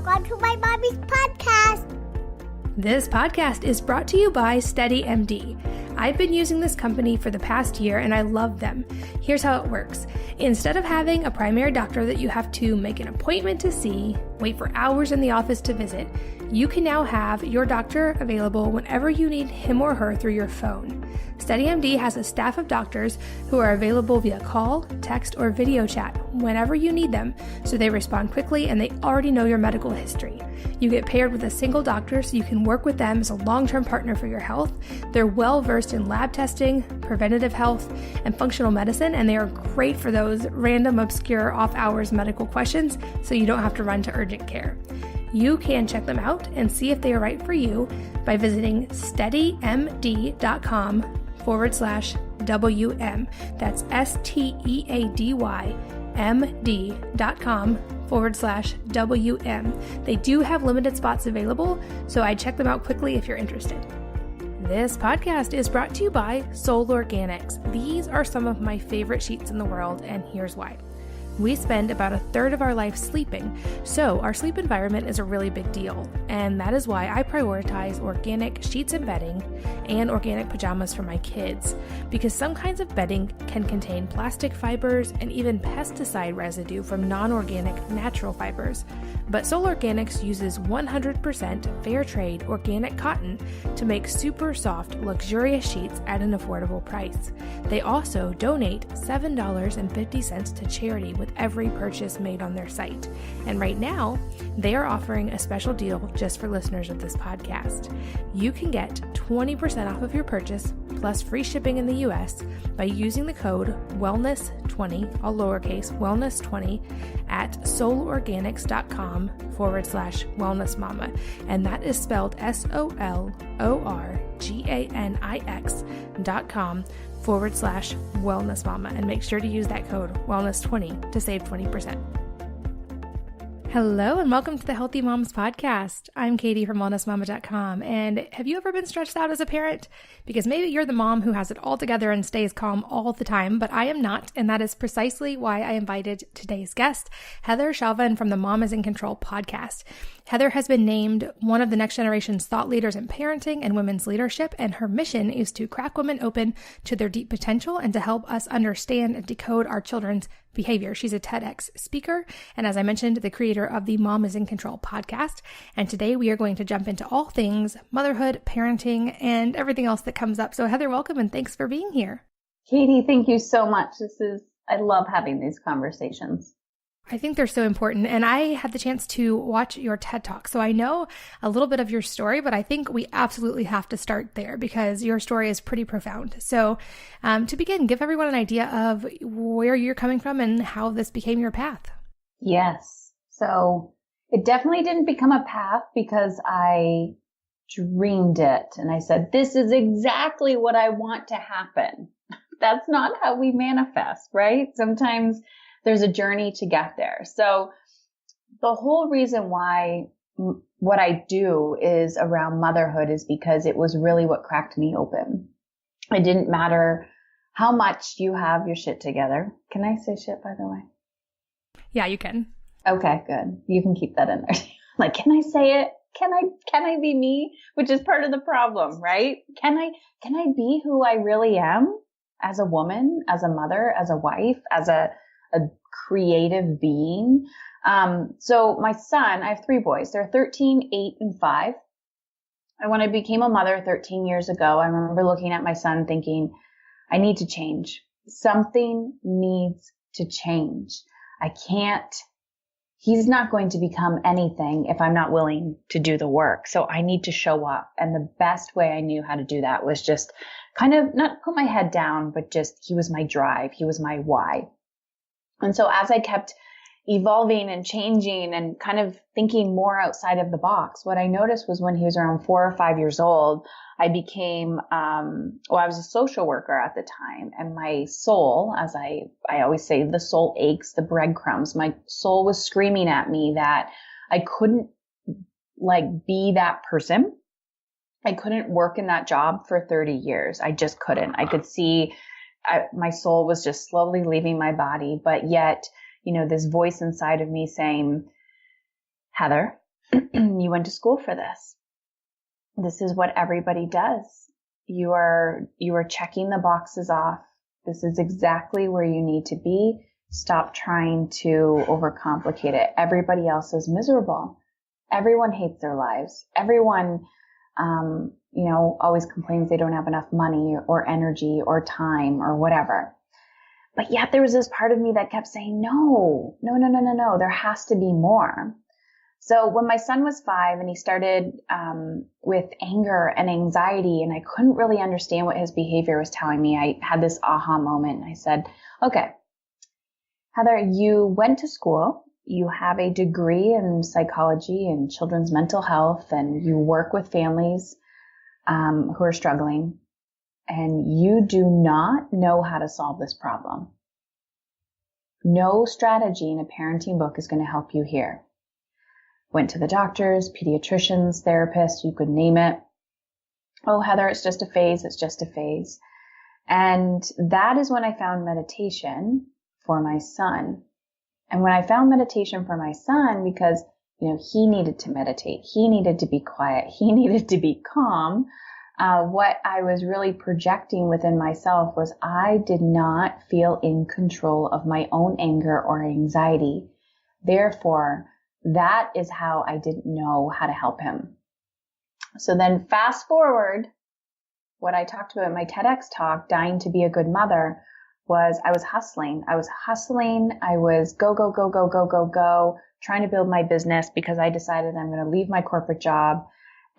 Welcome to my mommy's podcast. This podcast is brought to you by SteadyMD. I've been using this company for the past year and I love them. Here's how it works. Instead of having a primary doctor that you have to make an appointment to see, wait for hours in the office to visit, you can now have your doctor available whenever you need him or her through your phone. SteadyMD has a staff of doctors who are available via call, text, or video chat whenever you need them, so they respond quickly and they already know your medical history. You get paired with a single doctor so you can work with them as a long-term partner for your health. They're well-versed in lab testing, preventative health, and functional medicine, and they are great for those random, obscure, off-hours medical questions so you don't have to run to urgent care. You can check them out and see if they are right for you by visiting steadymd.com/WM. That's SteadyMD.com/WM. They do have limited spots available, so I'd check them out quickly if you're interested. This podcast is brought to you by Soul Organics. These are some of my favorite sheets in the world, and here's why. We spend about a third of our life sleeping, so our sleep environment is a really big deal, and that is why I prioritize organic sheets and bedding and organic pajamas for my kids, because some kinds of bedding can contain plastic fibers and even pesticide residue from non-organic natural fibers. But Soul Organics uses 100% fair trade organic cotton to make super soft, luxurious sheets at an affordable price. They also donate $7.50 to charity with every purchase made on their site. And right now, they are offering a special deal just for listeners of this podcast. You can get 20% off of your purchase plus free shipping in the US by using the code wellness20, all lowercase, wellness20 at soulorganics.com/wellnessmama. And that is spelled SOLORGANIX.com/wellnessmama. And make sure to use that code wellness20 to save 20%. Hello and welcome to the Healthy Moms Podcast. I'm Katie from wellnessmama.com. And have you ever been stressed out as a parent? Because maybe you're the mom who has it all together and stays calm all the time, but I am not. And that is precisely why I invited today's guest, Heather Chauvin from the Mom is in Control podcast. Heather has been named one of the next generation's thought leaders in parenting and women's leadership, and her mission is to crack women open to their deep potential and to help us understand and decode our children's behavior. She's a TEDx speaker, and as I mentioned, the creator of the Mom is in Control podcast. And today we are going to jump into all things motherhood, parenting, and everything else that comes up. So Heather, welcome and thanks for being here. Katie, thank you so much. I love having these conversations. I think they're so important. And I had the chance to watch your TED Talk. So I know a little bit of your story, but I think we absolutely have to start there because your story is pretty profound. So to begin, give everyone an idea of where you're coming from and how this became your path. Yes. So it definitely didn't become a path because I dreamed it. And I said, this is exactly what I want to happen. That's not how we manifest, right? Sometimes there's a journey to get there. So the whole reason why what I do is around motherhood is because it was really what cracked me open. It didn't matter how much you have your shit together. Can I say shit, by the way? Yeah, you can. Okay, good. You can keep that in there. Like, can I say it? Can I be me? Which is part of the problem, right? Can I be who I really am as a woman, as a mother, as a wife, as a creative being? So my son, I have 3 boys. They're 13, 8, and 5. And when I became a mother 13 years ago, I remember looking at my son thinking, I need to change. Something needs to change. He's not going to become anything if I'm not willing to do the work. So I need to show up. And the best way I knew how to do that was just kind of not put my head down, but just he was my drive. He was my why. And so as I kept evolving and changing and kind of thinking more outside of the box, what I noticed was when he was around 4 or 5 years old, I became, I was a social worker at the time, and my soul, as I always say, the soul aches, the breadcrumbs, my soul was screaming at me that I couldn't be that person. I couldn't work in that job for 30 years. I just couldn't. I could see my soul was just slowly leaving my body, but yet, this voice inside of me saying, Heather, You went to school for this. This is what everybody does. You are checking the boxes off. This is exactly where you need to be. Stop trying to overcomplicate it. Everybody else is miserable. Everyone hates their lives. Everyone, always complains they don't have enough money or energy or time or whatever. But yet there was this part of me that kept saying, no, there has to be more. So when my son was 5 and he started with anger and anxiety, and I couldn't really understand what his behavior was telling me, I had this aha moment. I said, okay, Heather, you went to school, you have a degree in psychology and children's mental health, and you work with families who are struggling, and you do not know how to solve this problem. No strategy in a parenting book is going to help you here. Went to the doctors, pediatricians, therapists, you could name it. Oh, Heather, it's just a phase. It's just a phase. And that is when I found meditation for my son. And when I found meditation for my son, because, he needed to meditate, he needed to be quiet, he needed to be calm, what I was really projecting within myself was I did not feel in control of my own anger or anxiety. Therefore, that is how I didn't know how to help him. So then fast forward, what I talked about in my TEDx talk, Dying to Be a Good Mother, was I was hustling. I was go, trying to build my business because I decided I'm going to leave my corporate job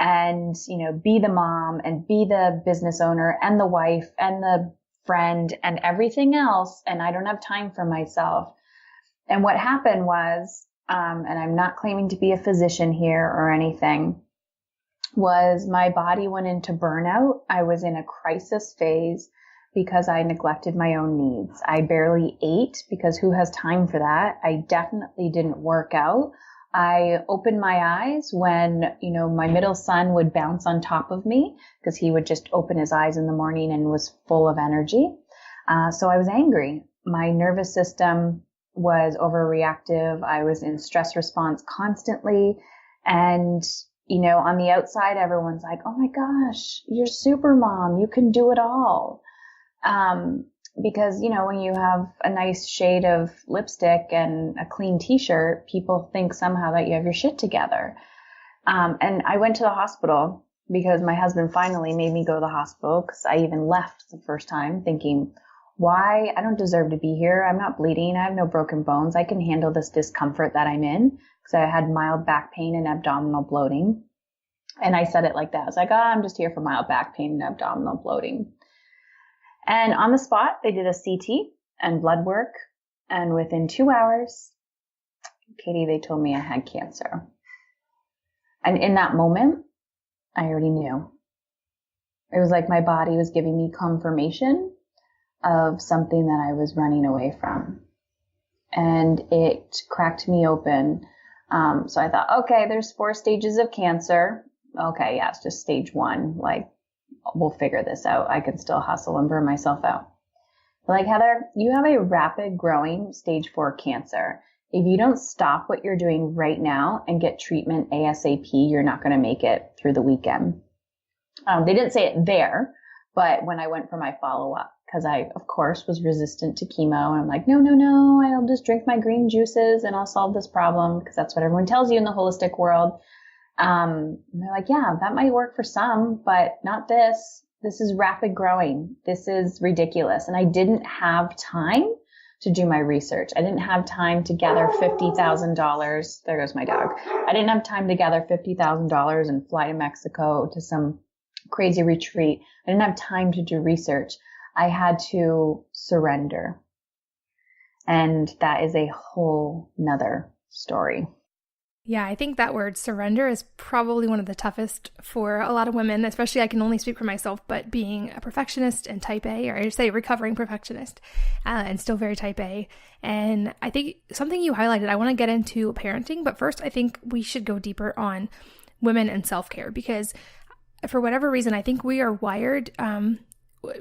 and, be the mom and be the business owner and the wife and the friend and everything else. And I don't have time for myself. And what happened was, and I'm not claiming to be a physician here or anything, was my body went into burnout. I was in a crisis phase because I neglected my own needs. I barely ate because who has time for that? I definitely didn't work out. I opened my eyes when, my middle son would bounce on top of me because he would just open his eyes in the morning and was full of energy. So I was angry. My nervous system was overreactive. I was in stress response constantly. And, on the outside, everyone's like, oh my gosh, you're super mom. You can do it all. Because, when you have a nice shade of lipstick and a clean t-shirt, people think somehow that you have your shit together. And I went to the hospital because my husband finally made me go to the hospital because I even left the first time thinking, why? I don't deserve to be here. I'm not bleeding. I have no broken bones. I can handle this discomfort that I'm in because I had mild back pain and abdominal bloating. And I said it like that. I was like, I'm just here for mild back pain and abdominal bloating. And on the spot, they did a CT and blood work. And within 2 hours, Katie, they told me I had cancer. And in that moment, I already knew. It was like my body was giving me confirmation of something that I was running away from. And it cracked me open. So I thought, okay, there's 4 stages of cancer. Okay, yeah, it's just stage 1. We'll figure this out. I can still hustle and burn myself out. But Heather, you have a rapid growing stage 4 cancer. If you don't stop what you're doing right now and get treatment ASAP, you're not going to make it through the weekend. They didn't say it there, but when I went for my follow-up, because I, of course, was resistant to chemo, and I'm like, no, I'll just drink my green juices and I'll solve this problem, because that's what everyone tells you in the holistic world. And they're like, yeah, that might work for some, but not this. This is rapid growing. This is ridiculous. And I didn't have time to do my research. I didn't have time to gather $50,000. There goes my dog. I didn't have time to gather $50,000 and fly to Mexico to some crazy retreat. I didn't have time to do research. I had to surrender. And that is a whole nother story. Yeah, I think that word surrender is probably one of the toughest for a lot of women, especially I can only speak for myself, but being a perfectionist and type A, or I should say recovering perfectionist, and still very type A. And I think something you highlighted, I want to get into parenting, but first I think we should go deeper on women and self-care, because for whatever reason, I think we are wired,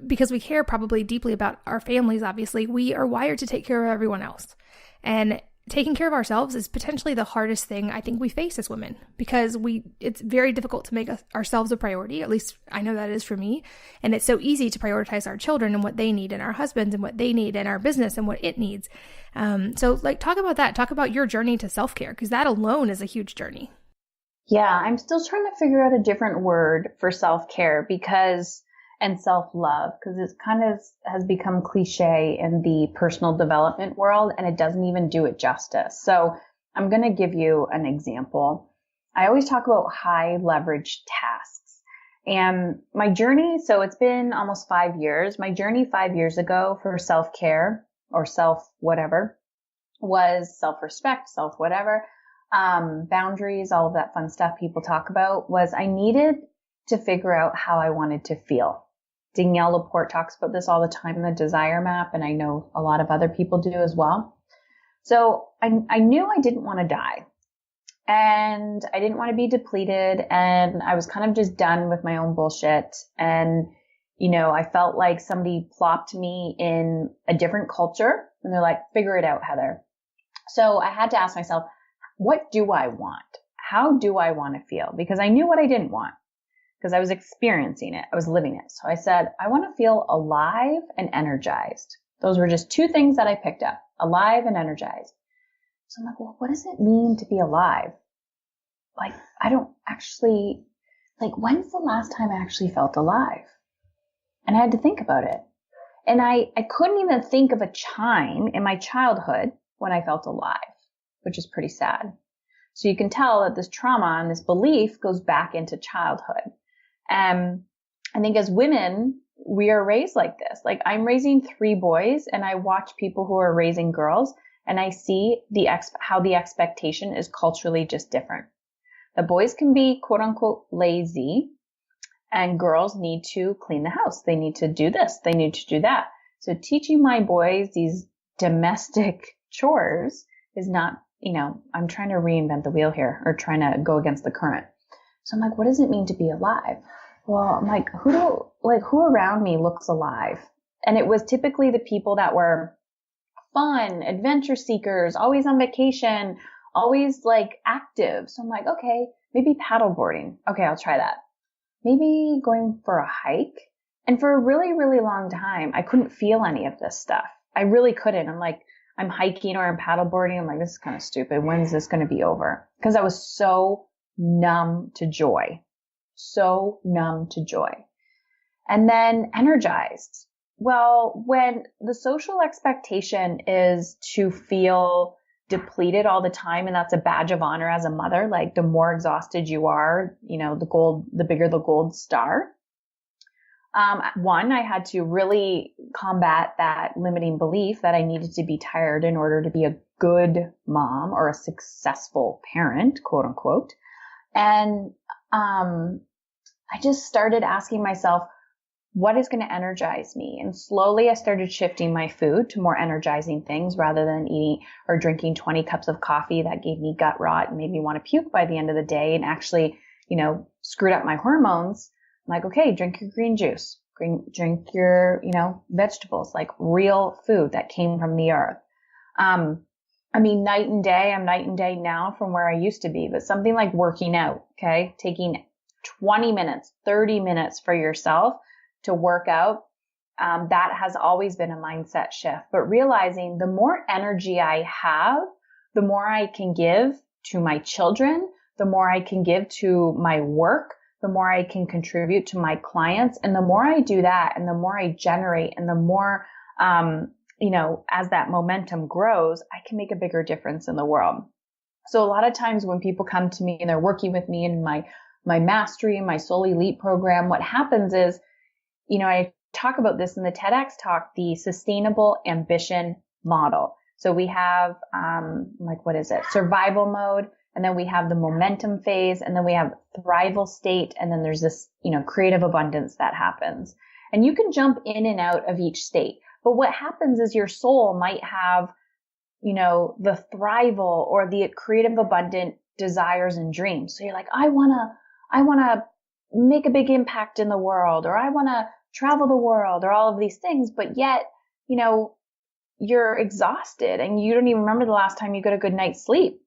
because we care probably deeply about our families, obviously, we are wired to take care of everyone else. And taking care of ourselves is potentially the hardest thing I think we face as women, because it's very difficult to make ourselves a priority. At least I know that is for me. And it's so easy to prioritize our children and what they need, and our husbands and what they need, and our business and what it needs. So like, talk about that. Talk about your journey to self-care, because that alone is a huge journey. Yeah, I'm still trying to figure out a different word for self-care and self-love, because it kind of has become cliche in the personal development world, and it doesn't even do it justice. So I'm going to give you an example. I always talk about high leverage tasks. And my journey, so it's been almost 5 years. My journey 5 years ago for self-care or self-whatever was self-respect, self-whatever, boundaries, all of that fun stuff people talk about, was I needed to figure out how I wanted to feel. Danielle Laporte talks about this all the time in the desire map, and I know a lot of other people do as well. So I knew I didn't want to die, and I didn't want to be depleted, and I was kind of just done with my own bullshit. And, I felt like somebody plopped me in a different culture, and they're like, figure it out, Heather. So I had to ask myself, what do I want? How do I want to feel? Because I knew what I didn't want, because I was experiencing it. I was living it. So I said, I want to feel alive and energized. Those were just two things that I picked up, alive and energized. So I'm like, well, what does it mean to be alive? Like, I don't actually, like, when's the last time I actually felt alive? And I had to think about it. And I couldn't even think of a time in my childhood when I felt alive, which is pretty sad. So you can tell that this trauma and this belief goes back into childhood. I think as women, we are raised like this. Like, I'm raising 3 boys, and I watch people who are raising girls, and I see how the expectation is culturally just different. The boys can be quote unquote lazy, and girls need to clean the house. They need to do this. They need to do that. So teaching my boys these domestic chores is not, I'm trying to reinvent the wheel here, or trying to go against the current. So I'm like, what does it mean to be alive? Well, I'm like, who around me looks alive? And it was typically the people that were fun, adventure seekers, always on vacation, always like active. So I'm like, okay, maybe paddleboarding. Okay, I'll try that. Maybe going for a hike. And for a really, really long time, I couldn't feel any of this stuff. I really couldn't. I'm like, I'm hiking or I'm paddleboarding. I'm like, this is kind of stupid. When's this going to be over? Because I was so numb to joy. So numb to joy. And then energized. Well, when the social expectation is to feel depleted all the time, and that's a badge of honor as a mother, like the more exhausted you are, the bigger the gold star. One, I had to really combat that limiting belief that I needed to be tired in order to be a good mom or a successful parent, quote unquote. And I just started asking myself, what is going to energize me? And slowly I started shifting my food to more energizing things rather than eating or drinking 20 cups of coffee that gave me gut rot and made me want to puke by the end of the day and actually, screwed up my hormones. I'm like, okay, drink your green juice, drink your, vegetables, like real food that came from the earth. Night and day, I'm night and day now from where I used to be, but something like working out, okay, taking 20 minutes, 30 minutes for yourself to work out, that has always been a mindset shift. But realizing the more energy I have, the more I can give to my children, the more I can give to my work, the more I can contribute to my clients. And the more I do that, and the more I generate, and the more, as that momentum grows, I can make a bigger difference in the world. So a lot of times when people come to me and they're working with me in my mastery and my Soul Elite program, what happens is, I talk about this in the TEDx talk, the sustainable ambition model. So we have, survival mode, and then we have the momentum phase, and then we have thrival state, and then there's this, creative abundance that happens. And you can jump in and out of each state. But what happens is your soul might have, the thrival or the creative abundant desires and dreams. So you're like, I want to make a big impact in the world, or I want to travel the world, or all of these things. But yet, you're exhausted and you don't even remember the last time you got a good night's sleep.